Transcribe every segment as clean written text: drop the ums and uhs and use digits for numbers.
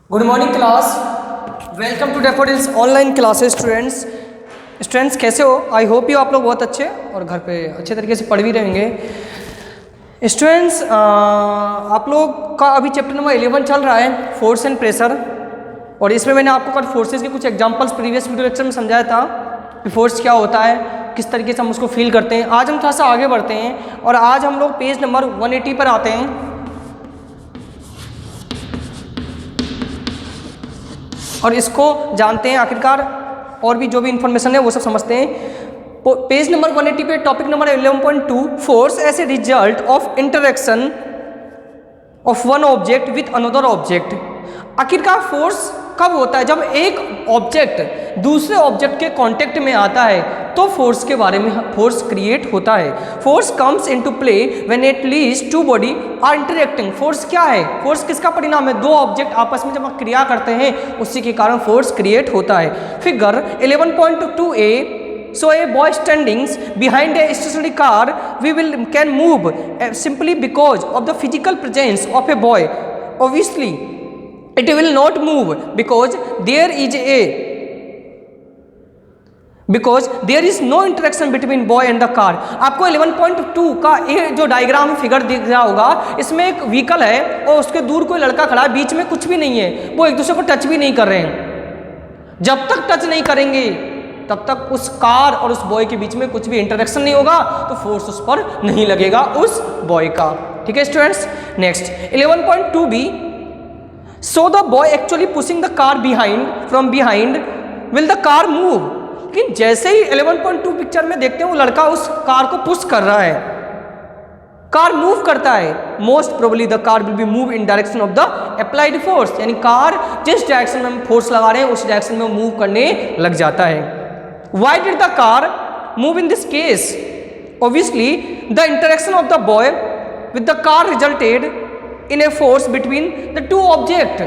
Good morning class. Welcome to Daffodils online classes. Students कैसे हो? I hope you आप लोग बहुत अच्छे और घर पे अच्छे तरीके से पढ़ भी रहेंगे। स्टूडेंट्स आप लोग का अभी चैप्टर नंबर 11 चल रहा है, फोर्स एंड प्रेशर। और इसमें मैंने आपको कल फोर्सेस के कुछ एग्जांपल्स प्रीवियस वीडियो लेक्चर में समझाया था कि फोर्स क्या होता है, किस तरीके से हम उसको फील करते हैं। आज हम थोड़ा सा आगे बढ़ते हैं और आज हम लोग पेज नंबर 180 पर आते हैं और इसको जानते हैं आखिरकार, और भी जो भी इंफॉर्मेशन है वो सब समझते हैं। पेज नंबर 180 पे topic number 11.2 force as a result of interaction of one object with another object. आखिरकार फोर्स कब होता है? जब एक ऑब्जेक्ट दूसरे ऑब्जेक्ट के कांटेक्ट में आता है तो फोर्स के बारे में फोर्स क्रिएट होता है। Force comes into play when at least two body are interacting. Force क्या है? फोर्स किसका परिणाम है? दो ऑब्जेक्ट आपस में जब क्रिया करते हैं उसी के कारण फोर्स क्रिएट होता है। Figure 11.2a so a boy standing behind a stationary car can move simply because of the physical presence of a boy. Obviously it will not move because there is no interaction between boy and the car. आपको 11.2 का ये जो diagram figure दिख रहा होगा, इसमें एक vehicle है और उसके दूर कोई लड़का खड़ा है, बीच में कुछ भी नहीं है, वो एक दूसरे को टच भी नहीं कर रहे हैं। जब तक टच नहीं करेंगे तब तक उस कार और उस बॉय के बीच में कुछ भी इंटरेक्शन नहीं होगा, तो फोर्स उस पर नहीं लगेगा उस बॉय का। ठीक है students. Next 11.2b so the boy actually pushing the car from behind will the car move. लेकिन जैसे ही 11.2 पिक्चर में देखते हैं वो लड़का उस कार को पुश कर रहा है, कार मूव करता है। Most probably the car will be move in direction of the applied force, यानी कार जिस डायरेक्शन में हम फोर्स लगा रहे हैं उस डायरेक्शन में मूव करने लग जाता है। Why did the car move in this case? Obviously, the interaction of the boy with the car resulted in a force between the two objects.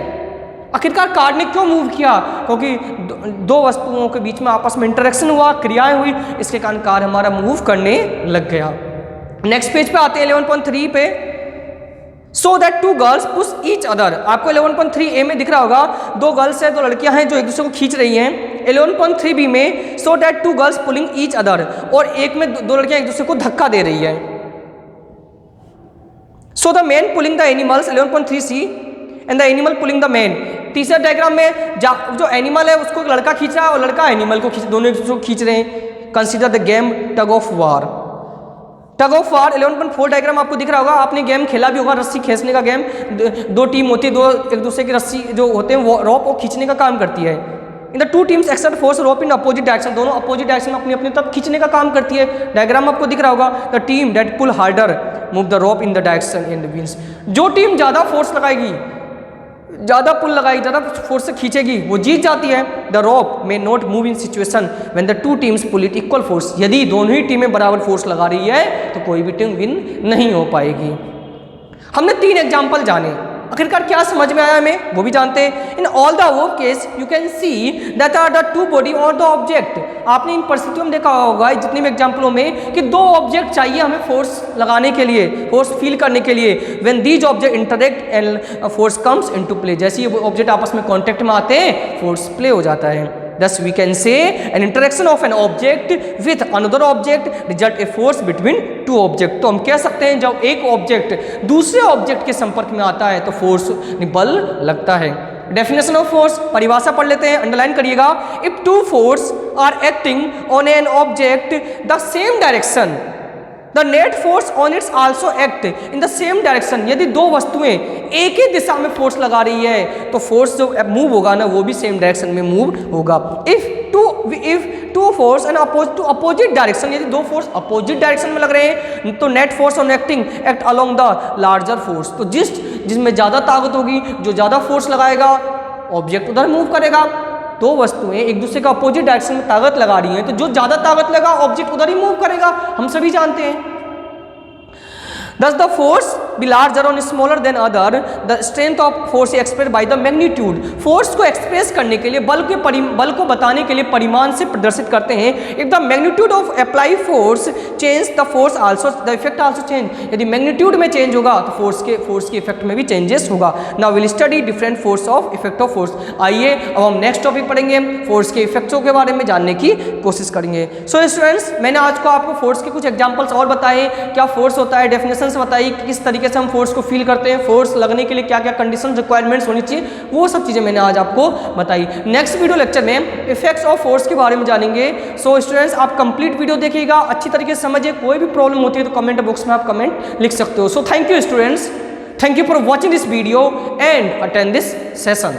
आखिरकार कार ने क्यों मूव किया? क्योंकि दो वस्तुओं के बीच में आपस में इंटरेक्शन हुआ, क्रियाएं हुई, इसके कारण कार हमारा मूव करने लग गया। नेक्स्ट पेज पे आते हैं 11.3 पे। So that two girls push each other. आपको 11.3a में दिख रहा होगा, दो गर्ल्स हैं, दो लड़कियां हैं जो एक दूसरे को खींच रही हैं। 11.3b में so that two girls pulling each other, और एक में दो लड़कियां एक दूसरे को धक्का दे रही है। So the man pulling the animals 11.3c and the animal pulling the man. तीसरे डायग्राम में जो एनिमल है उसको लड़का खींच रहा है और लड़का एनिमल को दोनों एक दूसरे को खींच रहे हैं। Consider the game tug of war. Tug of war 11.4 diagram आपको दिख रहा होगा, आपने गेम खेला भी होगा, रस्सी खींचने का गेम। दो टीम होती है, दो एक दूसरे की रस्सी जो होते हैं वो रॉप को खींचने का काम करती है। In the two teams exert force rope in opposite direction. दोनों अपोजिट डायरेक्शन में अपनी अपनी तरफ खींचने का काम करती है। डायग्राम आपको दिख रहा होगा, the team that pull harder move the rope in the direction and wins. जो टीम ज़्यादा फोर्स लगाएगी, ज़्यादा पुल लगाएगी, ज़्यादा फोर्स से खींचेगी, वो जीत जाती है। The rope may not move in situation when the two teams pull it equal force. यदि दोनों ही टीमें बराबर फोर्स लगा रही है तो कोई भी टीम विन नहीं हो पाएगी। हमने 3 एग्जाम्पल जाने, आखिरकार क्या समझ में आया हमें वो भी जानते हैं। In all the above case you can see that are the two body और द ऑब्जेक्ट। आपने इन परिस्थितियों में देखा होगा जितने भी एग्जाम्पलों में कि दो ऑब्जेक्ट चाहिए हमें फोर्स लगाने के लिए, फोर्स फील करने के लिए। When these object interact and force comes into play, जैसे ये ऑब्जेक्ट आपस में कॉन्टेक्ट में आते हैं फोर्स प्ले हो जाता है। Thus we can say an interaction of an object with another object result a force between two objects। तो हम कह सकते हैं जब एक ऑब्जेक्ट दूसरे ऑब्जेक्ट के संपर्क में आता है तो फोर्स बल लगता है। डेफिनेशन ऑफ फोर्स, परिभाषा पढ़ लेते हैं, अंडरलाइन करिएगा। If two force are acting on an object the same direction the net force on its also act in the same direction. यदि दो वस्तुएं एक ही दिशा में फोर्स लगा रही है तो फोर्स जो मूव होगा ना वो भी सेम डायरेक्शन में मूव होगा। If two force and two opposite direction, यदि दो फोर्स अपोजिट डायरेक्शन में लग रहे हैं तो net force on acting act along the larger force. तो जिसमें ज़्यादा ताकत होगी, जो ज़्यादा फोर्स लगाएगा ऑब्जेक्ट उधर मूव करेगा। दो वस्तुएं एक दूसरे का अपोजिट डायरेक्शन में ताकत लगा रही हैं तो जो ज़्यादा ताकत लगा ऑब्जेक्ट उधर ही मूव करेगा, हम सभी जानते हैं। Thus the force be larger or smaller than other, the strength of force is expressed by the magnitude. Force को एक्सप्रेस करने के लिए, बल को बताने के लिए परिमाण से प्रदर्शित करते हैं. If the magnitude of applied force change, the force also, the effect also change. यदि मैग्नीट्यूड में चेंज होगा तो फोर्स के इफेक्ट में भी चेंजेस होगा. Now we'll study different force of effect of force. आइए अब हम नेक्स्ट टॉपिक पढ़ेंगे, फोर्स के इफेक्ट्सों के बारे में जानने की कोशिश करेंगे. सो स्टूडेंट्स, मैंने आज को आपको फोर्स के कुछ एग्जांपल्स और बताए, क्या फोर्स होता है, डेफिनेशंस बताई कि किस तरीके से हम फोर्स को फील करते हैं, फोर्स लगने के लिए क्या क्या कंडीशन रिक्वायरमेंट्स होनी चाहिए, वो सब चीज़ें मैंने आज आपको बताई. नेक्स्ट वीडियो लेक्चर में इफेक्ट्स ऑफ फोर्स के बारे में जानेंगे. सो स्टूडेंट्स, आप कंप्लीट वीडियो देखिएगा, अच्छी तरीके से समझिए. कोई भी प्रॉब्लम होती है तो कमेंट बॉक्स में आप कमेंट लिख सकते हो. So thank you students, thank you for watching this video and attend this session.